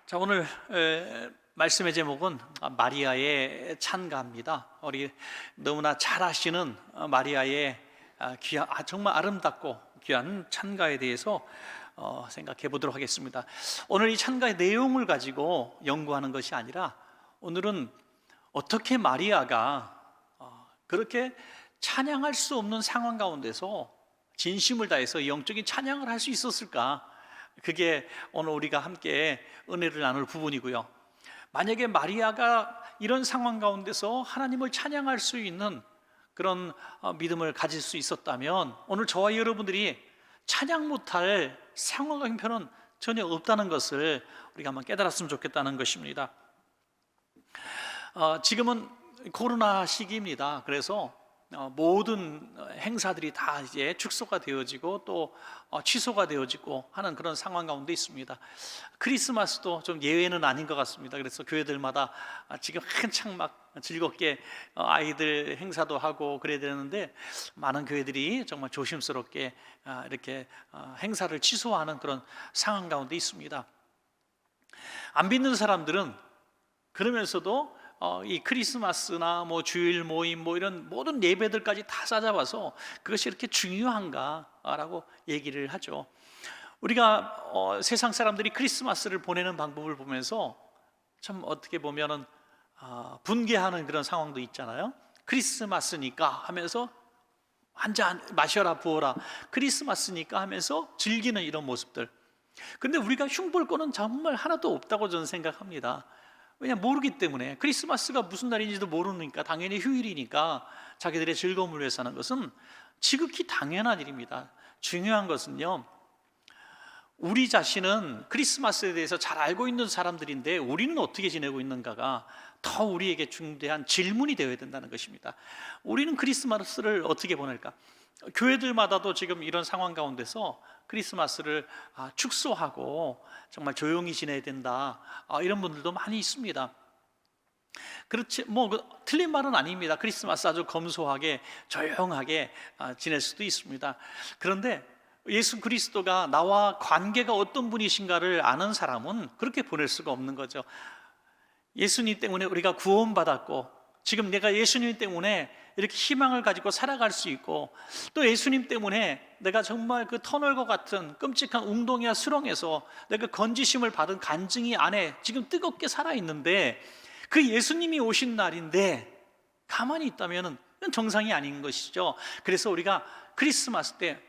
자, 오늘 말씀의 제목은 마리아의 찬가입니다. 우리 너무나 잘 아시는 마리아의 정말 아름답고 귀한 찬가에 대해서 생각해 보도록 하겠습니다. 오늘 이 찬가의 내용을 가지고 연구하는 것이 아니라 오늘은 어떻게 마리아가 그렇게 찬양할 수 없는 상황 가운데서 진심을 다해서 영적인 찬양을 할 수 있었을까? 그게 오늘 우리가 함께 은혜를 나눌 부분이고요. 만약에 마리아가 이런 상황 가운데서 하나님을 찬양할 수 있는 그런 믿음을 가질 수 있었다면 오늘 저와 여러분들이 찬양 못할 상황과 형편은 전혀 없다는 것을 우리가 한번 깨달았으면 좋겠다는 것입니다. 지금은 코로나 시기입니다. 그래서 모든 행사들이 다 이제 축소가 되어지고 또 취소가 되어지고 하는 그런 상황 가운데 있습니다. 크리스마스도 좀 예외는 아닌 것 같습니다. 그래서 교회들마다 지금 한창 막 즐겁게 아이들 행사도 하고 그래야 되는데 많은 교회들이 정말 조심스럽게 이렇게 행사를 취소하는 그런 상황 가운데 있습니다. 안 믿는 사람들은 그러면서도 이 크리스마스나 주일 모임 이런 모든 예배들까지 다 찾아봐서 그것이 이렇게 중요한가라고 얘기를 하죠. 우리가 세상 사람들이 크리스마스를 보내는 방법을 보면서 참 어떻게 보면은 분개하는 그런 상황도 있잖아요. 크리스마스니까 하면서 한 잔 마셔라 부어라, 크리스마스니까 하면서 즐기는 이런 모습들. 근데 우리가 흉볼 거는 정말 하나도 없다고 저는 생각합니다. 왜냐하면 모르기 때문에. 크리스마스가 무슨 날인지도 모르니까, 당연히 휴일이니까 자기들의 즐거움을 위해서 하는 것은 지극히 당연한 일입니다. 중요한 것은요, 우리 자신은 크리스마스에 대해서 잘 알고 있는 사람들인데 우리는 어떻게 지내고 있는가가 더 우리에게 중대한 질문이 되어야 된다는 것입니다. 우리는 크리스마스를 어떻게 보낼까? 교회들마다도 지금 이런 상황 가운데서 크리스마스를 축소하고 정말 조용히 지내야 된다, 이런 분들도 많이 있습니다. 그렇지, 틀린 말은 아닙니다. 크리스마스 아주 검소하게 조용하게 지낼 수도 있습니다. 그런데 예수 그리스도가 나와 관계가 어떤 분이신가를 아는 사람은 그렇게 보낼 수가 없는 거죠. 예수님 때문에 우리가 구원받았고, 지금 내가 예수님 때문에 이렇게 희망을 가지고 살아갈 수 있고, 또 예수님 때문에 내가 정말 그 터널과 같은 끔찍한 웅덩이와 수렁에서 내가 건지심을 받은 간증이 안에 지금 뜨겁게 살아있는데, 그 예수님이 오신 날인데 가만히 있다면 정상이 아닌 것이죠. 그래서 우리가 크리스마스 때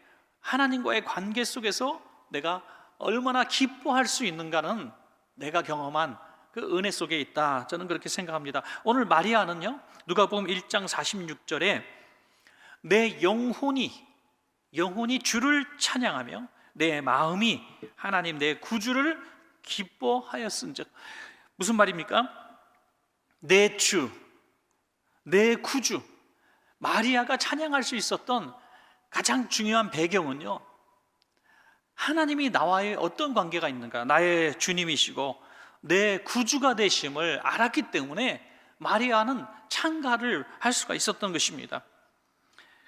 하나님과의 관계 속에서 내가 얼마나 기뻐할 수 있는가는 내가 경험한 그 은혜 속에 있다, 저는 그렇게 생각합니다. 오늘 마리아는요, 누가복음 1장 46절에 내 영혼이 주를 찬양하며 내 마음이 하나님 내 구주를 기뻐하였은즉. 무슨 말입니까? 내 주, 내 구주. 마리아가 찬양할 수 있었던 가장 중요한 배경은요, 하나님이 나와의 어떤 관계가 있는가, 나의 주님이시고 내 구주가 되심을 알았기 때문에 마리아는 찬가를 할 수가 있었던 것입니다.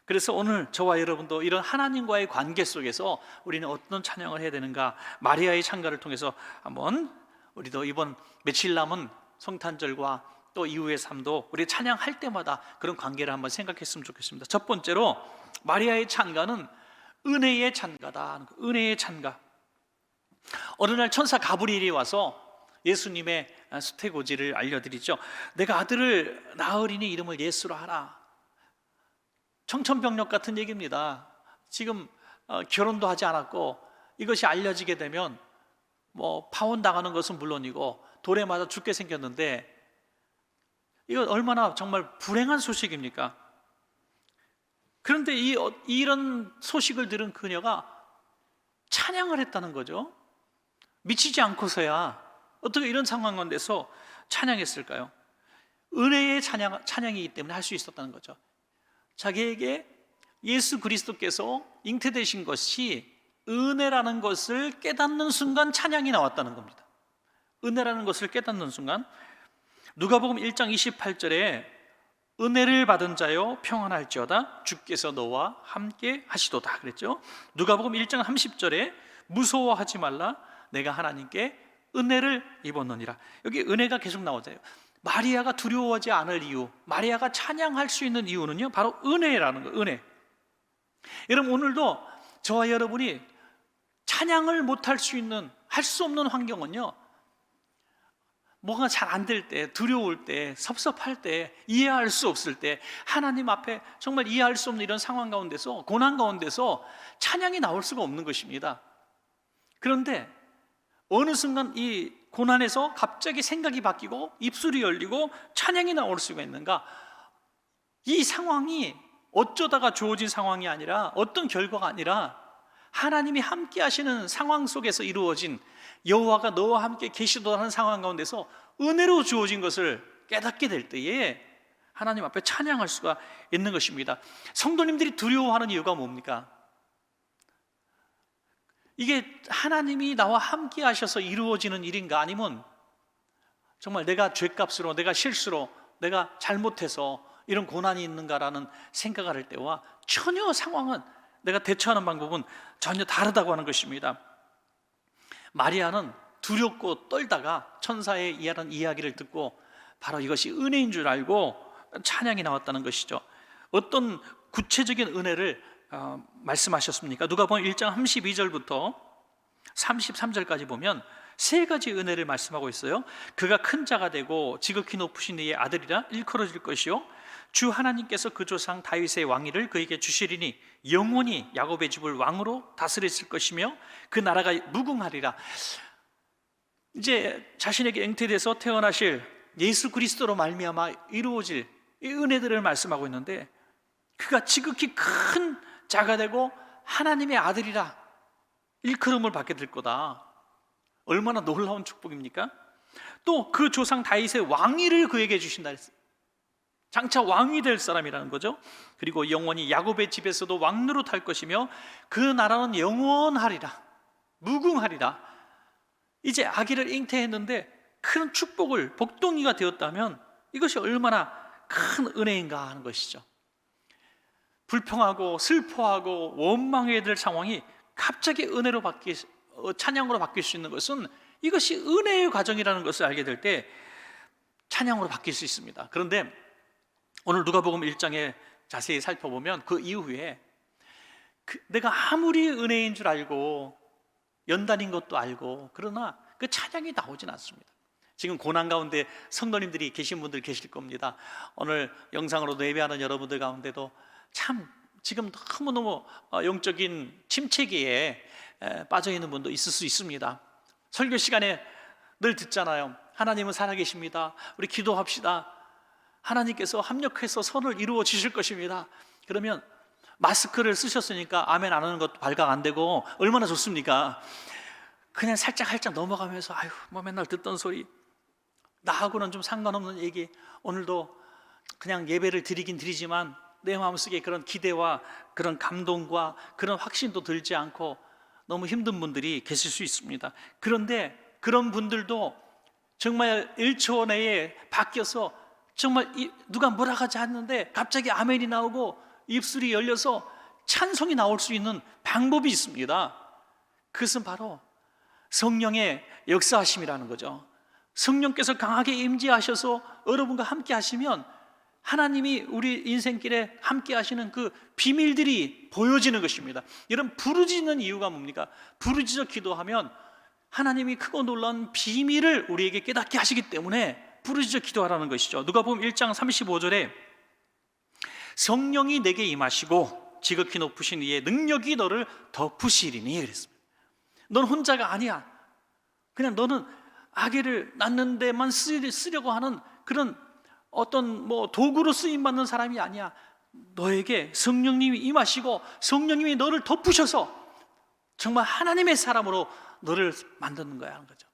그래서 오늘 저와 여러분도 이런 하나님과의 관계 속에서 우리는 어떤 찬양을 해야 되는가, 마리아의 찬가를 통해서 한번 우리도 이번 며칠 남은 성탄절과 또 이후의 삶도 우리 찬양할 때마다 그런 관계를 한번 생각했으면 좋겠습니다. 첫 번째로 마리아의 찬가는 은혜의 찬가다. 은혜의 찬가. 어느 날 천사 가브리엘이 와서 예수님의 수태고지를 알려드리죠. 내가 아들을 낳으리니 이름을 예수로 하라. 청천벽력 같은 얘기입니다. 지금 결혼도 하지 않았고 이것이 알려지게 되면 파혼당하는 것은 물론이고 돌에 맞아 죽게 생겼는데, 이건 얼마나 정말 불행한 소식입니까? 그런데 이런 소식을 들은 그녀가 찬양을 했다는 거죠. 미치지 않고서야 어떻게 이런 상황 가운데서 찬양했을까요? 은혜의 찬양이기 때문에 할 수 있었다는 거죠. 자기에게 예수 그리스도께서 잉태되신 것이 은혜라는 것을 깨닫는 순간 찬양이 나왔다는 겁니다. 은혜라는 것을 깨닫는 순간. 누가복음 1장 28절에 은혜를 받은 자여 평안할지어다 주께서 너와 함께 하시도다 그랬죠. 누가복음 1장 30절에 무서워하지 말라 내가 하나님께 은혜를 입었느니라. 여기 은혜가 계속 나오잖아요. 마리아가 두려워하지 않을 이유, 마리아가 찬양할 수 있는 이유는요, 바로 은혜라는 거예요. 은혜. 여러분, 오늘도 저와 여러분이 찬양을 못할 수 있는, 할 수 없는 환경은요, 뭐가 잘 안 될 때, 두려울 때, 섭섭할 때, 이해할 수 없을 때, 하나님 앞에 정말 이해할 수 없는 이런 상황 가운데서, 고난 가운데서 찬양이 나올 수가 없는 것입니다. 그런데 어느 순간 이 고난에서 갑자기 생각이 바뀌고 입술이 열리고 찬양이 나올 수가 있는가? 이 상황이 어쩌다가 주어진 상황이 아니라, 어떤 결과가 아니라 하나님이 함께 하시는 상황 속에서 이루어진, 여호와가 너와 함께 계시도라는 상황 가운데서 은혜로 주어진 것을 깨닫게 될 때에 하나님 앞에 찬양할 수가 있는 것입니다. 성도님들이 두려워하는 이유가 뭡니까? 이게 하나님이 나와 함께 하셔서 이루어지는 일인가, 아니면 정말 내가 죄값으로, 내가 실수로, 내가 잘못해서 이런 고난이 있는가라는 생각을 할 때와 전혀 상황은, 내가 대처하는 방법은 전혀 다르다고 하는 것입니다. 마리아는 두렵고 떨다가 천사의 이야기하는 이야기를 듣고 바로 이것이 은혜인 줄 알고 찬양이 나왔다는 것이죠. 어떤 구체적인 은혜를 말씀하셨습니까? 누가복음 1장 32절부터 33절까지 보면 세 가지 은혜를 말씀하고 있어요. 그가 큰 자가 되고 지극히 높으신 이의 아들이라 일컬어질 것이요, 주 하나님께서 그 조상 다윗의 왕위를 그에게 주시리니 영원히 야곱의 집을 왕으로 다스렸을 것이며 그 나라가 무궁하리라. 이제 자신에게 잉태돼서 태어나실 예수 그리스도로 말미암아 이루어질 이 은혜들을 말씀하고 있는데, 그가 지극히 큰 자가 되고 하나님의 아들이라 일컬음을 받게 될 거다. 얼마나 놀라운 축복입니까? 또 그 조상 다윗의 왕위를 그에게 주신다 했어요. 장차 왕이 될 사람이라는 거죠. 그리고 영원히 야곱의 집에서도 왕노릇 할 것이며 그 나라는 영원하리라, 무궁하리라. 이제 아기를 잉태했는데 큰 축복을, 복덩이가 되었다면 이것이 얼마나 큰 은혜인가 하는 것이죠. 불평하고 슬퍼하고 원망해야 될 상황이 갑자기 은혜로 찬양으로 바뀔 수 있는 것은, 이것이 은혜의 과정이라는 것을 알게 될 때 찬양으로 바뀔 수 있습니다. 그런데 오늘 누가복음 1장에 자세히 살펴보면 그 이후에 내가 아무리 은혜인 줄 알고 연단인 것도 알고, 그러나 그 찬양이 나오진 않습니다. 지금 고난 가운데 성도님들이 계신 분들 계실 겁니다. 오늘 영상으로도 예배하는 여러분들 가운데도 참 지금 너무너무 영적인 침체기에 빠져 있는 분도 있을 수 있습니다. 설교 시간에 늘 듣잖아요. 하나님은 살아계십니다. 우리 기도합시다. 하나님께서 합력해서 선을 이루어 주실 것입니다. 그러면 마스크를 쓰셨으니까 아멘 안 하는 것도 발각 안 되고 얼마나 좋습니까? 그냥 살짝 넘어가면서 아유, 뭐 맨날 듣던 소리, 나하고는 좀 상관없는 얘기, 오늘도 그냥 예배를 드리긴 드리지만 내 마음속에 그런 기대와 그런 감동과 그런 확신도 들지 않고 너무 힘든 분들이 계실 수 있습니다. 그런데 그런 분들도 정말 1초 내에 바뀌어서 정말 누가 뭐라 하지 않는데 갑자기 아멘이 나오고 입술이 열려서 찬송이 나올 수 있는 방법이 있습니다. 그것은 바로 성령의 역사하심이라는 거죠. 성령께서 강하게 임재하셔서 여러분과 함께 하시면 하나님이 우리 인생길에 함께 하시는 그 비밀들이 보여지는 것입니다. 여러분, 부르짖는 이유가 뭡니까? 부르짖어 기도하면 하나님이 크고 놀라운 비밀을 우리에게 깨닫게 하시기 때문에 부르짖어 기도하라는 것이죠. 누가복음 1장 35절에 성령이 내게 임하시고 지극히 높으신 이의 능력이 너를 덮으시리니 그랬습니다. 넌 혼자가 아니야. 그냥 너는 아기를 낳는 데만 쓰려고 하는 그런 어떤 도구로 쓰임받는 사람이 아니야. 너에게 성령님이 임하시고 성령님이 너를 덮으셔서 정말 하나님의 사람으로 너를 만드는 거야 하는 거죠.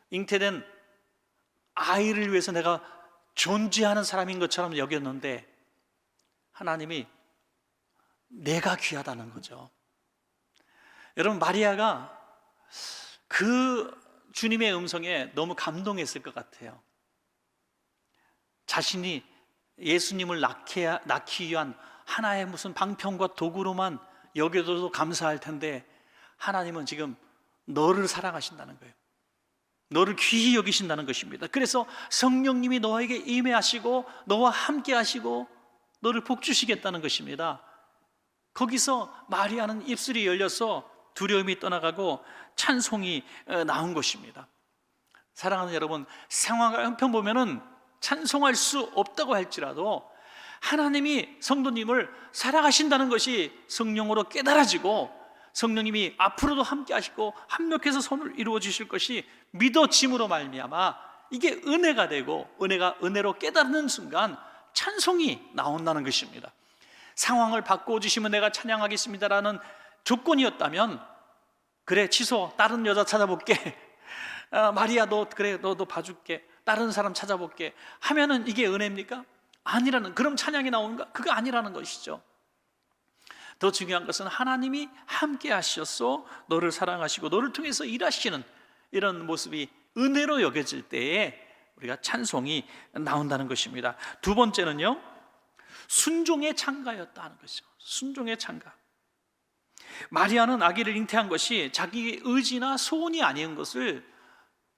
잉태된 아이를 위해서 내가 존재하는 사람인 것처럼 여겼는데 하나님이 내가 귀하다는 거죠. 여러분, 마리아가 그 주님의 음성에 너무 감동했을 것 같아요. 자신이 예수님을 낳기 위한 하나의 무슨 방편과 도구로만 여겨도 감사할 텐데 하나님은 지금 너를 사랑하신다는 거예요. 너를 귀히 여기신다는 것입니다. 그래서 성령님이 너에게 임해하시고 너와 함께 하시고 너를 복주시겠다는 것입니다. 거기서 마리아는 입술이 열려서 두려움이 떠나가고 찬송이 나온 것입니다. 사랑하는 여러분, 상황을 한편 보면은 찬송할 수 없다고 할지라도 하나님이 성도님을 사랑하신다는 것이 성령으로 깨달아지고 성령님이 앞으로도 함께 하시고 합력해서 선을 이루어 주실 것이 믿어짐으로 말미암아 이게 은혜가 되고 은혜로 깨닫는 순간 찬송이 나온다는 것입니다. 상황을 바꿔주시면 내가 찬양하겠습니다라는 조건이었다면 그래 취소, 다른 여자 찾아볼게. 마리아 너도 봐줄게. 다른 사람 찾아볼게 하면은 이게 은혜입니까? 아니라는, 그럼 찬양이 나오는가? 그거 아니라는 것이죠. 더 중요한 것은 하나님이 함께 하셔서 너를 사랑하시고 너를 통해서 일하시는 이런 모습이 은혜로 여겨질 때에 우리가 찬송이 나온다는 것입니다. 두 번째는요, 순종의 창가였다는 것이죠. 순종의 창가. 마리아는 아기를 잉태한 것이 자기 의지나 소원이 아닌 것을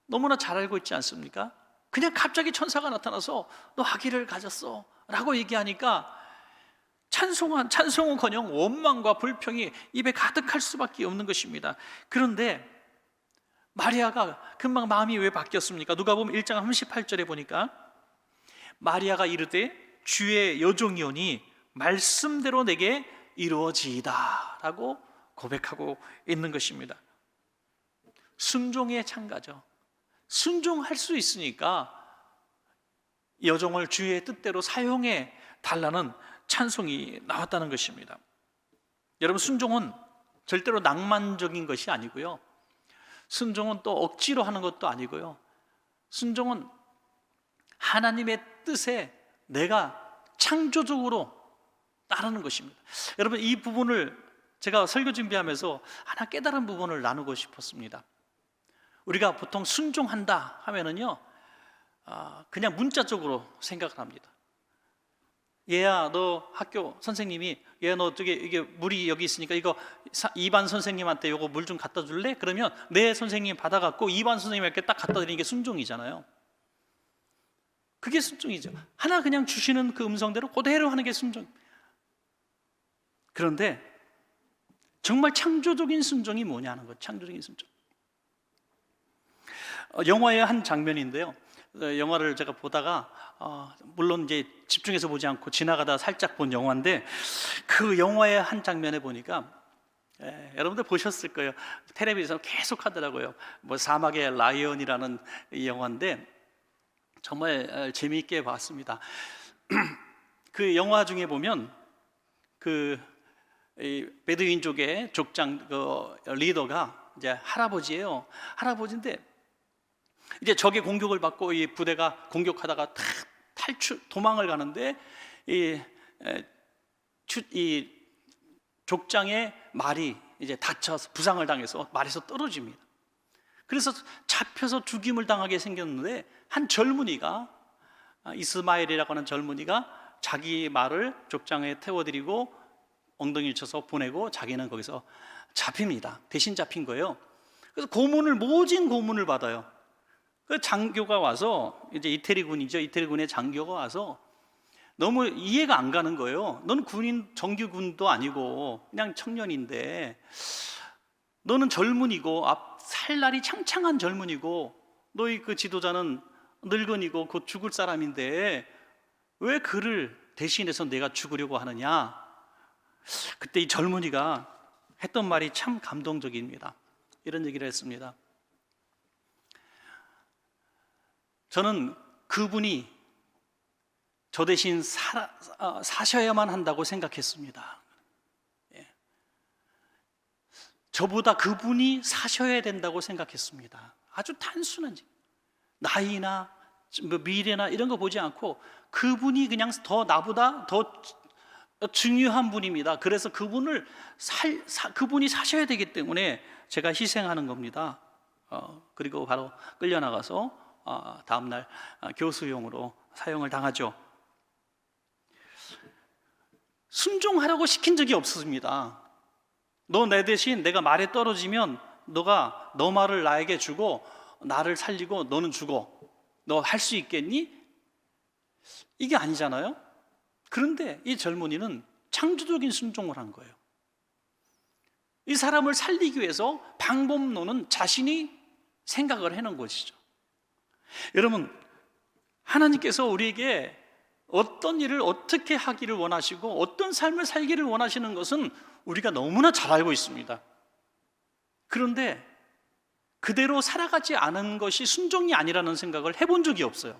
너무나 잘 알고 있지 않습니까? 그냥 갑자기 천사가 나타나서 너 아기를 가졌어 라고 얘기하니까 찬송은커녕 원망과 불평이 입에 가득할 수밖에 없는 것입니다. 그런데 마리아가 금방 마음이 왜 바뀌었습니까? 누가복음 1장 38절에 보니까 마리아가 이르되 주의 여종이오니 말씀대로 내게 이루어지이다 라고 고백하고 있는 것입니다. 순종의 창가죠. 순종할 수 있으니까 여종을 주의 뜻대로 사용해 달라는 찬송이 나왔다는 것입니다. 여러분, 순종은 절대로 낭만적인 것이 아니고요, 순종은 또 억지로 하는 것도 아니고요, 순종은 하나님의 뜻에 내가 창조적으로 따르는 것입니다. 여러분, 이 부분을 제가 설교 준비하면서 하나 깨달은 부분을 나누고 싶었습니다. 우리가 보통 순종한다 하면은요, 그냥 문자적으로 생각을 합니다. 얘야, 너 학교 선생님이 얘야 너 이게 물이 여기 있으니까 이거 2반 선생님한테 요거 물 좀 갖다 줄래? 그러면 내 선생님 받아갖고 2반 선생님에게 딱 갖다 드리는 게 순종이잖아요. 그게 순종이죠. 하나 그냥 주시는 그 음성대로 그대로 하는 게 순종. 그런데 정말 창조적인 순종이 뭐냐는 것. 창조적인 순종. 영화의 한 장면인데요, 영화를 제가 보다가 물론 이제 집중해서 보지 않고 지나가다 살짝 본 영화인데, 그 영화의 한 장면에 보니까 여러분들 보셨을 거예요. 텔레비전에서 계속 하더라고요. 뭐 사막의 라이언이라는 이 영화인데 정말 재미있게 봤습니다. 그 영화 중에 보면 그 베두인족의 족장 그 리더가 이제 할아버지예요. 할아버지인데 이제 적의 공격을 받고 이 부대가 공격하다가 도망을 가는데 이 족장의 말이 이제 다쳐서 부상을 당해서 말에서 떨어집니다. 그래서 잡혀서 죽임을 당하게 생겼는데 한 젊은이가, 이스마엘이라고 하는 젊은이가 자기 말을 족장에 태워드리고 엉덩이를 쳐서 보내고 자기는 거기서 잡힙니다. 대신 잡힌 거예요. 그래서 모진 고문을 받아요. 그 장교가 와서, 이제 이태리군이죠. 이태리군의 장교가 와서 너무 이해가 안 가는 거예요. 너는 정규군도 아니고 그냥 청년인데, 너는 젊은이고 살 날이 창창한 젊은이고, 너희 그 지도자는 늙은이고 곧 죽을 사람인데 왜 그를 대신해서 내가 죽으려고 하느냐. 그때 이 젊은이가 했던 말이 참 감동적입니다. 이런 얘기를 했습니다. 저는 그분이 저 대신 사셔야만 한다고 생각했습니다. 저보다 그분이 사셔야 된다고 생각했습니다. 아주 단순한, 나이나 미래나 이런 거 보지 않고 그분이 그냥 나보다 더 중요한 분입니다. 그래서 그분이 사셔야 되기 때문에 제가 희생하는 겁니다. 그리고 바로 끌려나가서 다음날 교수용으로 사용을 당하죠. 순종하라고 시킨 적이 없습니다. 너 내 대신 내가 말에 떨어지면 너가 너 말을 나에게 주고 나를 살리고 너는 죽어. 너 할 수 있겠니? 이게 아니잖아요. 그런데 이 젊은이는 창조적인 순종을 한 거예요. 이 사람을 살리기 위해서 방법론은 자신이 생각을 해놓은 것이죠. 여러분, 하나님께서 우리에게 어떤 일을 어떻게 하기를 원하시고 어떤 삶을 살기를 원하시는 것은 우리가 너무나 잘 알고 있습니다. 그런데 그대로 살아가지 않은 것이 순종이 아니라는 생각을 해본 적이 없어요.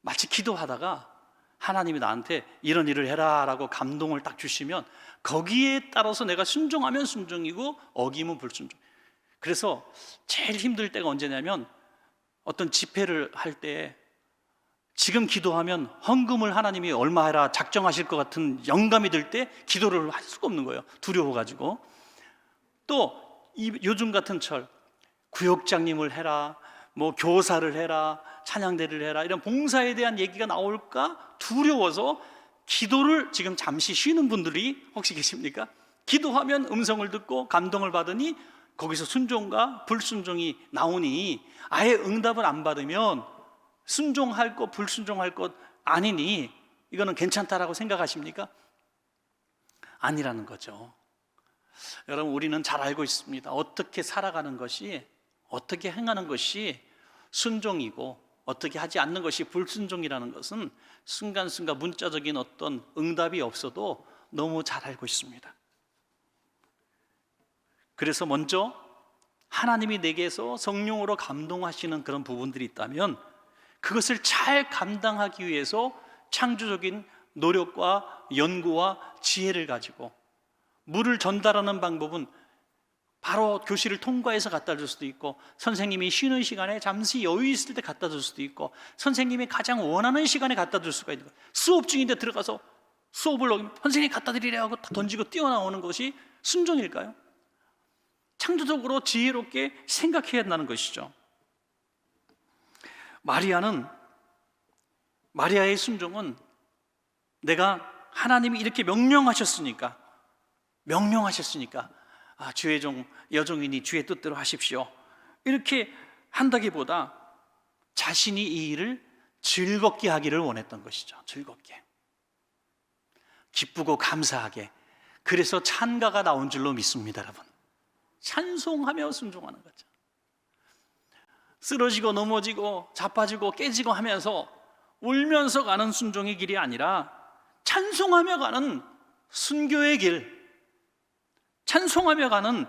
마치 기도하다가 하나님이 나한테 이런 일을 해라 라고 감동을 딱 주시면 거기에 따라서 내가 순종하면 순종이고 어기면 불순종. 그래서 제일 힘들 때가 언제냐면 어떤 집회를 할 때 지금 기도하면 헌금을 하나님이 얼마 해라 작정하실 것 같은 영감이 들 때 기도를 할 수가 없는 거예요. 두려워가지고. 또 요즘 같은 철 구역장님을 해라, 뭐 교사를 해라, 찬양대를 해라, 이런 봉사에 대한 얘기가 나올까 두려워서 기도를 지금 잠시 쉬는 분들이 혹시 계십니까? 기도하면 음성을 듣고 감동을 받으니 거기서 순종과 불순종이 나오니 아예 응답을 안 받으면 순종할 것 불순종할 것 아니니 이거는 괜찮다라고 생각하십니까? 아니라는 거죠. 여러분, 우리는 잘 알고 있습니다. 어떻게 살아가는 것이, 어떻게 행하는 것이 순종이고 어떻게 하지 않는 것이 불순종이라는 것은 순간순간 문자적인 어떤 응답이 없어도 너무 잘 알고 있습니다. 그래서 먼저 하나님이 내게서 성령으로 감동하시는 그런 부분들이 있다면 그것을 잘 감당하기 위해서 창조적인 노력과 연구와 지혜를 가지고 물을 전달하는 방법은 바로 교실을 통과해서 갖다 줄 수도 있고, 선생님이 쉬는 시간에 잠시 여유 있을 때 갖다 줄 수도 있고, 선생님이 가장 원하는 시간에 갖다 줄 수가 있는 거예요. 수업 중인데 들어가서 수업을 어기면 선생님이 갖다 드리래 하고 던지고 뛰어나오는 것이 순종일까요? 창조적으로 지혜롭게 생각해야 한다는 것이죠. 마리아의 순종은 내가 하나님이 이렇게 명령하셨으니까 주의 종 여종이니 주의 뜻대로 하십시오 이렇게 한다기보다 자신이 이 일을 즐겁게 하기를 원했던 것이죠. 즐겁게, 기쁘고 감사하게. 그래서 찬가가 나온 줄로 믿습니다. 여러분, 찬송하며 순종하는 거죠. 쓰러지고 넘어지고 자빠지고 깨지고 하면서 울면서 가는 순종의 길이 아니라 찬송하며 가는 순교의 길, 찬송하며 가는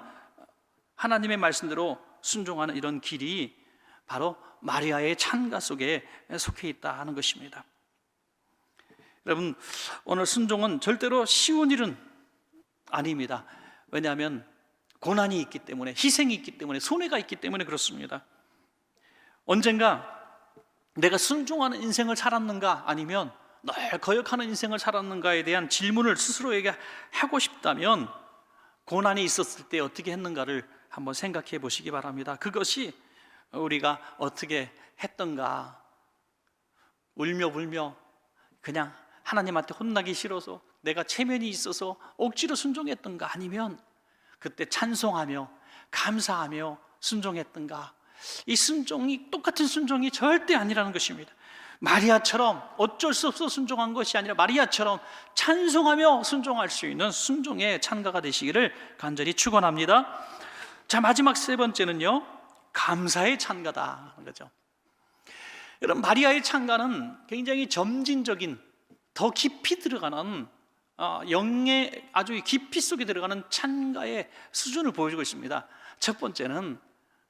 하나님의 말씀대로 순종하는 이런 길이 바로 마리아의 찬가 속에 속해 있다 하는 것입니다. 여러분, 오늘 순종은 절대로 쉬운 일은 아닙니다. 왜냐하면 고난이 있기 때문에, 희생이 있기 때문에, 손해가 있기 때문에 그렇습니다. 언젠가 내가 순종하는 인생을 살았는가 아니면 늘 거역하는 인생을 살았는가에 대한 질문을 스스로에게 하고 싶다면 고난이 있었을 때 어떻게 했는가를 한번 생각해 보시기 바랍니다. 그것이 우리가 어떻게 했던가, 울며 불며 그냥 하나님한테 혼나기 싫어서 내가 체면이 있어서 억지로 순종했던가, 아니면 그때 찬송하며 감사하며 순종했던가. 이 순종이 똑같은 순종이 절대 아니라는 것입니다. 마리아처럼 어쩔 수 없어 순종한 것이 아니라 마리아처럼 찬송하며 순종할 수 있는 순종의 찬가가 되시기를 간절히 축원합니다. 자, 마지막 세 번째는요, 감사의 찬가다 하는 거죠. 여러분, 마리아의 찬가는 굉장히 점진적인, 더 깊이 들어가는 영의 아주 깊이 속에 들어가는 찬가의 수준을 보여주고 있습니다. 첫 번째는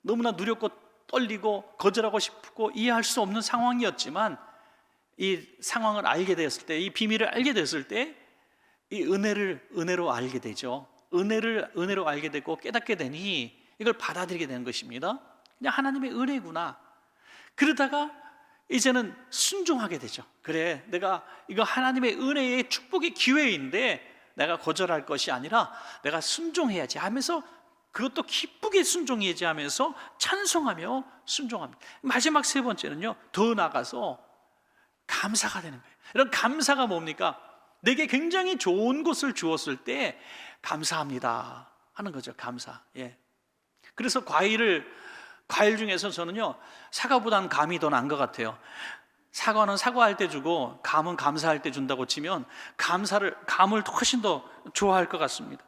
너무나 두렵고 떨리고 거절하고 싶고 이해할 수 없는 상황이었지만 이 상황을 알게 되었을 때, 이 비밀을 알게 되었을 때 이 은혜로 알게 되죠. 은혜로 알게 되고 깨닫게 되니 이걸 받아들이게 되는 것입니다. 그냥 하나님의 은혜구나. 그러다가 이제는 순종하게 되죠. 그래, 내가 이거 하나님의 은혜의 축복의 기회인데 내가 거절할 것이 아니라 내가 순종해야지 하면서, 그것도 기쁘게 순종해야지 하면서 찬송하며 순종합니다. 마지막 세 번째는요, 더 나아가서 감사가 되는 거예요. 이런 감사가 뭡니까? 내게 굉장히 좋은 것을 주었을 때 감사합니다 하는 거죠. 감사. 예. 그래서 과일을 과일 중에서 저는요, 사과보다는 감이 더 나은 것 같아요. 사과는 사과할 때 주고 감은 감사할 때 준다고 치면 감을 훨씬 더 좋아할 것 같습니다.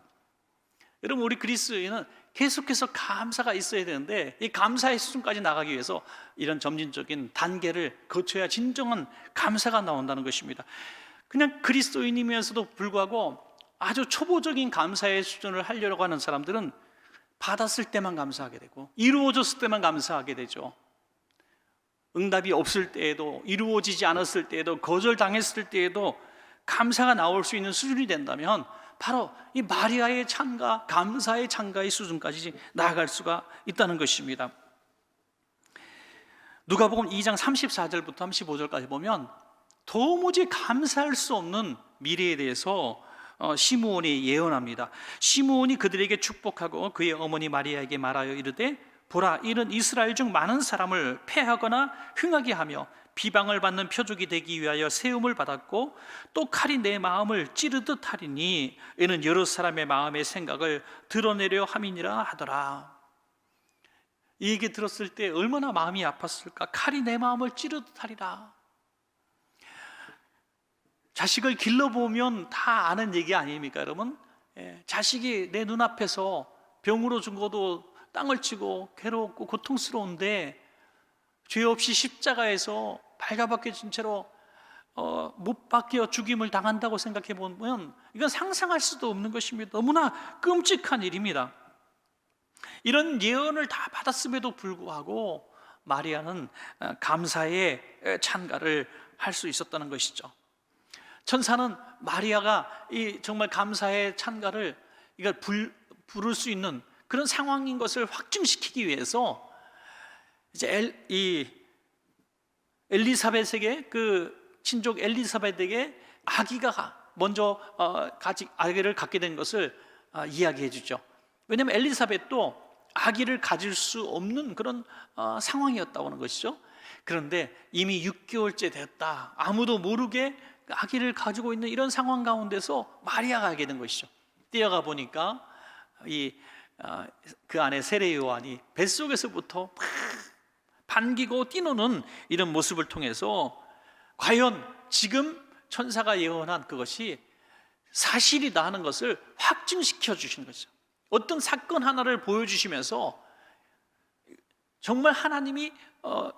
여러분, 우리 그리스도인은 계속해서 감사가 있어야 되는데, 이 감사의 수준까지 나가기 위해서 이런 점진적인 단계를 거쳐야 진정한 감사가 나온다는 것입니다. 그냥 그리스도인이면서도 불구하고 아주 초보적인 감사의 수준을 하려고 하는 사람들은 받았을 때만 감사하게 되고 이루어졌을 때만 감사하게 되죠. 응답이 없을 때에도, 이루어지지 않았을 때에도, 거절당했을 때에도 감사가 나올 수 있는 수준이 된다면 바로 이 마리아의 찬가, 감사의 찬가의 수준까지 나아갈 수가 있다는 것입니다. 누가복음 2장 34절부터 35절까지 보면 도무지 감사할 수 없는 미래에 대해서 시므온이 예언합니다. 시므온이 그들에게 축복하고 그의 어머니 마리아에게 말하여 이르되, 보라, 이는 이스라엘 중 많은 사람을 패하거나 흥하게 하며 비방을 받는 표적이 되기 위하여 세움을 받았고 또 칼이 내 마음을 찌르듯 하리니 이는 여러 사람의 마음의 생각을 드러내려 함이니라 하더라. 이 얘기 들었을 때 얼마나 마음이 아팠을까. 칼이 내 마음을 찌르듯 하리라. 자식을 길러보면 다 아는 얘기 아닙니까, 여러분? 자식이 내 눈앞에서 병으로 죽어도 땅을 치고 괴롭고 고통스러운데 죄 없이 십자가에서 발가벗겨진 채로 못 박혀 죽임을 당한다고 생각해 보면 이건 상상할 수도 없는 것입니다. 너무나 끔찍한 일입니다. 이런 예언을 다 받았음에도 불구하고 마리아는 감사의 찬가를 할 수 있었다는 것이죠. 천사는 마리아가 이 정말 감사의 찬가를 부를 수 있는 그런 상황인 것을 확증시키기 위해서 이제 엘리사벳에게, 그 친족 엘리사벳에게 아기가 먼저 아기를 갖게 된 것을 이야기해 주죠. 왜냐하면 엘리사벳도 아기를 가질 수 없는 그런 상황이었다고 하는 것이죠. 그런데 이미 6개월째 됐다, 아무도 모르게 아기를 가지고 있는 이런 상황 가운데서 마리아가 알게 된 것이죠. 뛰어가 보니까 그 안에 세례 요한이 뱃속에서부터 막 반기고 뛰노는 이런 모습을 통해서 과연 지금 천사가 예언한 그것이 사실이다 하는 것을 확증시켜 주시는 거죠. 어떤 사건 하나를 보여주시면서 정말 하나님이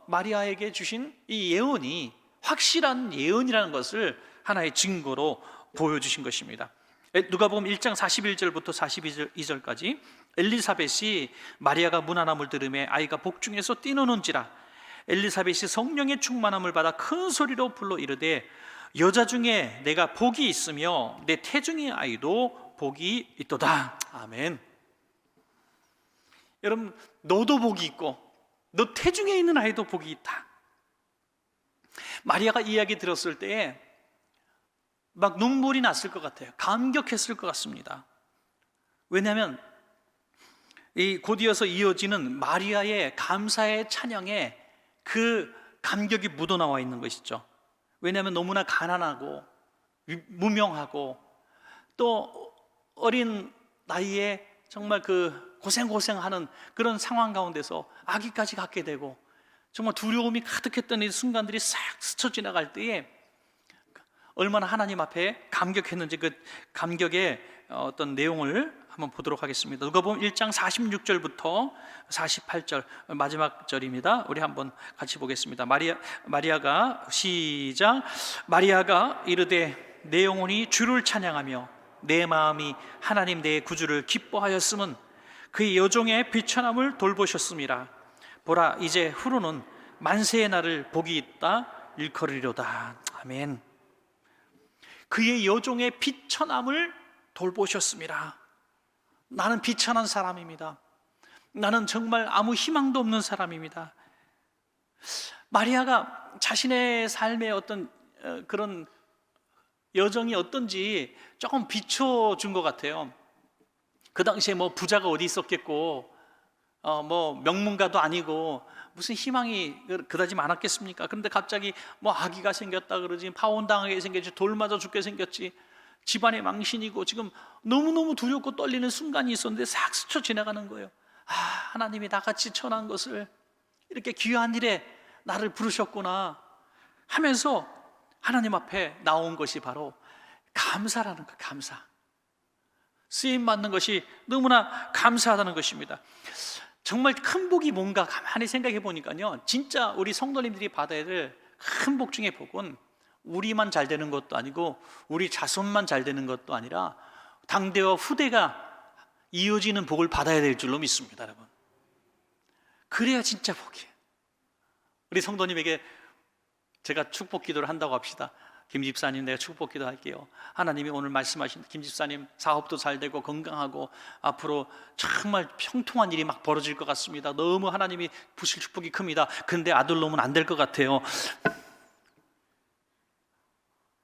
마리아에게 주신 이 예언이 확실한 예언이라는 것을 하나의 증거로 보여주신 것입니다. 누가복음 1장 41절부터 42절까지 엘리사벳이 마리아가 문안함을 들으매 아이가 복중에서 뛰노는지라. 엘리사벳이 성령의 충만함을 받아 큰 소리로 불러 이르되, 여자 중에 내가 복이 있으며 내 태중의 아이도 복이 있도다. 아멘. 여러분, 너도 복이 있고 너 태중에 있는 아이도 복이 있다. 마리아가 이 이야기 들었을 때에 막 눈물이 났을 것 같아요. 감격했을 것 같습니다. 왜냐하면 이 곧이어서 이어지는 마리아의 감사의 찬양에 그 감격이 묻어나와 있는 것이죠. 왜냐하면 너무나 가난하고 무명하고 또 어린 나이에 정말 그 고생하는 그런 상황 가운데서 아기까지 갖게 되고 정말 두려움이 가득했던 이 순간들이 싹 스쳐 지나갈 때에 얼마나 하나님 앞에 감격했는지 그 감격의 어떤 내용을 한번 보도록 하겠습니다. 누가복음 1장 46절부터 48절 마지막 절입니다. 우리 한번 같이 보겠습니다. 마리아가 시작. 마리아가 이르되 내 영혼이 주를 찬양하며 내 마음이 하나님 내 구주를 기뻐하였음은 그의 여종의 비천함을 돌보셨음이라. 보라, 이제 후로는 만세의 날을 복이 있다 일컬으리로다. 아멘. 그의 여종의 비천함을 돌보셨습니다. 나는 비천한 사람입니다. 나는 정말 아무 희망도 없는 사람입니다. 마리아가 자신의 삶의 어떤 그런 여정이 어떤지 조금 비춰준 것 같아요. 그 당시에 뭐 부자가 어디 있었겠고 뭐 명문가도 아니고 무슨 희망이 그다지 많았겠습니까? 그런데 갑자기 뭐 아기가 생겼다 그러지, 파혼당하게 생겼지, 돌 맞아 죽게 생겼지, 집안의 망신이고 지금 너무너무 두렵고 떨리는 순간이 있었는데 싹 스쳐 지나가는 거예요. 하나님이 나같이 천한 것을 이렇게 귀한 일에 나를 부르셨구나 하면서 하나님 앞에 나온 것이 바로 감사라는 것. 감사, 쓰임 받는 것이 너무나 감사하다는 것입니다. 정말 큰 복이 뭔가 가만히 생각해 보니까요, 진짜 우리 성도님들이 받아야 될 큰 복 중에 복은 우리만 잘 되는 것도 아니고 우리 자손만 잘 되는 것도 아니라 당대와 후대가 이어지는 복을 받아야 될 줄로 믿습니다, 여러분. 그래야 진짜 복이에요. 우리 성도님에게 제가 축복 기도를 한다고 합시다. 김 집사님, 내가 축복 기도할게요. 하나님이 오늘 말씀하신 김 집사님 사업도 잘 되고 건강하고 앞으로 정말 평통한 일이 막 벌어질 것 같습니다. 너무 하나님이 부실 축복이 큽니다. 근데 아들 놈은 안 될 것 같아요.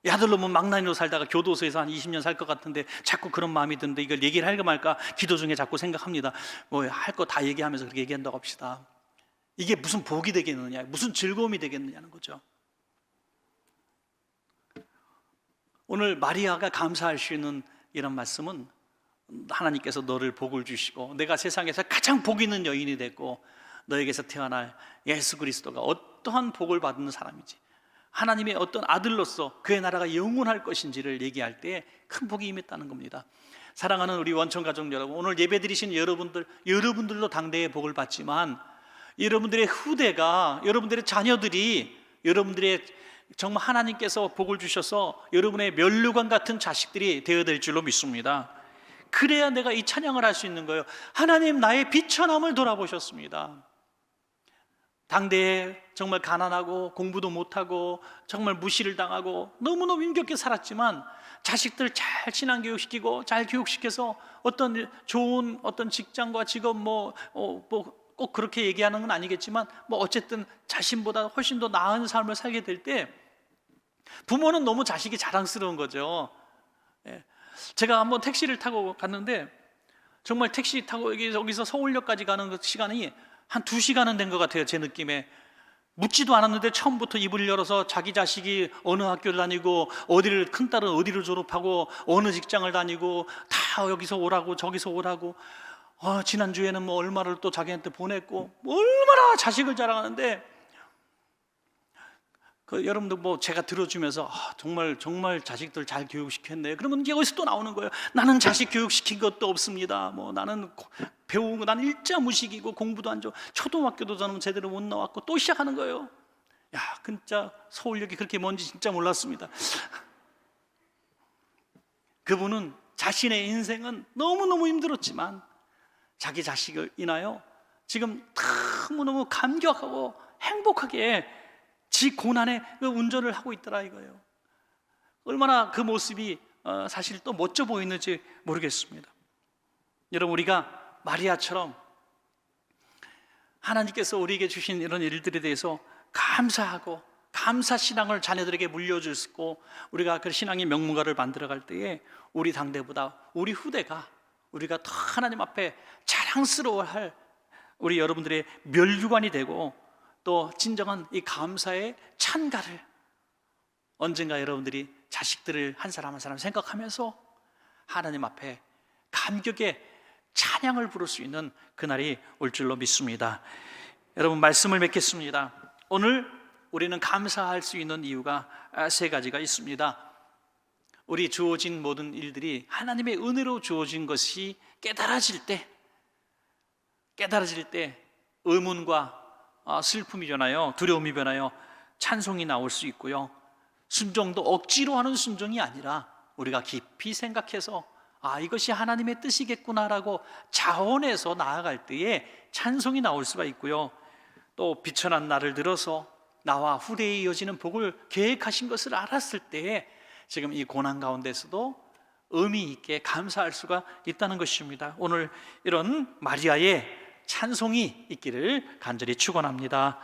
이 아들 놈은 망나니로 살다가 교도소에서 한 20년 살 것 같은데 자꾸 그런 마음이 드는데 이걸 얘기를 할까 말까 기도 중에 자꾸 생각합니다. 뭐 할 거 다 얘기하면서 그렇게 얘기한다고 합시다. 이게 무슨 복이 되겠느냐, 무슨 즐거움이 되겠느냐는 거죠. 오늘 마리아가 감사할 수 있는 이런 말씀은 하나님께서 너를 복을 주시고 내가 세상에서 가장 복 있는 여인이 됐고 너에게서 태어날 예수 그리스도가 어떠한 복을 받는 사람인지, 하나님의 어떤 아들로서 그의 나라가 영원할 것인지를 얘기할 때 큰 복이 임했다는 겁니다. 사랑하는 우리 원천가족 여러분, 오늘 예배드리신 여러분들도 당대의 복을 받지만 여러분들의 후대가, 여러분들의 자녀들이, 여러분들의 정말 하나님께서 복을 주셔서 여러분의 면류관 같은 자식들이 되어야 될 줄로 믿습니다. 그래야 내가 이 찬양을 할 수 있는 거예요. 하나님, 나의 비천함을 돌아보셨습니다. 당대에 정말 가난하고 공부도 못하고 정말 무시를 당하고 너무너무 힘겹게 살았지만 자식들 잘 신앙교육시키고 잘 교육시켜서 어떤 좋은 어떤 직장과 직업 꼭 그렇게 얘기하는 건 아니겠지만 어쨌든 자신보다 훨씬 더 나은 삶을 살게 될 때 부모는 너무 자식이 자랑스러운 거죠. 제가 한번 택시를 타고 갔는데 정말 택시 타고 여기서 서울역까지 가는 그 시간이 한 2시간은 된 것 같아요. 제 느낌에. 묻지도 않았는데 처음부터 입을 열어서 자기 자식이 어느 학교를 다니고 어디를, 큰딸은 어디를 졸업하고 어느 직장을 다니고 다 여기서 오라고 저기서 오라고, 지난주에는 얼마를 또 자기한테 보냈고 얼마나 자식을 자랑하는데, 여러분들 제가 들어주면서 정말 자식들 잘 교육시켰네. 그러면 이제 여기서 또 나오는 거예요. 나는 자식 교육시킨 것도 없습니다. 나는 배운 거, 나는 일자 무식이고 공부도 안 좋아. 초등학교도 저는 제대로 못 나왔고, 또 시작하는 거예요. 야, 진짜 서울역이 그렇게 먼지 진짜 몰랐습니다. 그분은 자신의 인생은 너무너무 힘들었지만 자기 자식을 인하여 지금 너무너무 감격하고 행복하게 지 고난의 그 운전을 하고 있더라 이거예요. 얼마나 그 모습이 사실 또 멋져 보이는지 모르겠습니다. 여러분, 우리가 마리아처럼 하나님께서 우리에게 주신 이런 일들에 대해서 감사하고 감사 신앙을 자녀들에게 물려주고 우리가 그 신앙의 명문가를 만들어갈 때에 우리 당대보다 우리 후대가, 우리가 더 하나님 앞에 자랑스러워할 우리 여러분들의 면류관이 되고, 또 진정한 이 감사의 찬가를 언젠가 여러분들이 자식들을 한 사람 한 사람 생각하면서 하나님 앞에 감격의 찬양을 부를 수 있는 그날이 올 줄로 믿습니다. 여러분, 말씀을 맺겠습니다. 오늘 우리는 감사할 수 있는 이유가 3가지가 있습니다. 우리 주어진 모든 일들이 하나님의 은혜로 주어진 것이 깨달아질 때 의문과 슬픔이 변하여 두려움이 변하여 찬송이 나올 수 있고요, 순종도 억지로 하는 순종이 아니라 우리가 깊이 생각해서 이것이 하나님의 뜻이겠구나라고 자원해서 나아갈 때에 찬송이 나올 수가 있고요, 또 비천한 날을 들어서 나와 후대에 이어지는 복을 계획하신 것을 알았을 때에 지금 이 고난 가운데서도 의미 있게 감사할 수가 있다는 것입니다. 오늘 이런 마리아의 찬송이 있기를 간절히 축원합니다.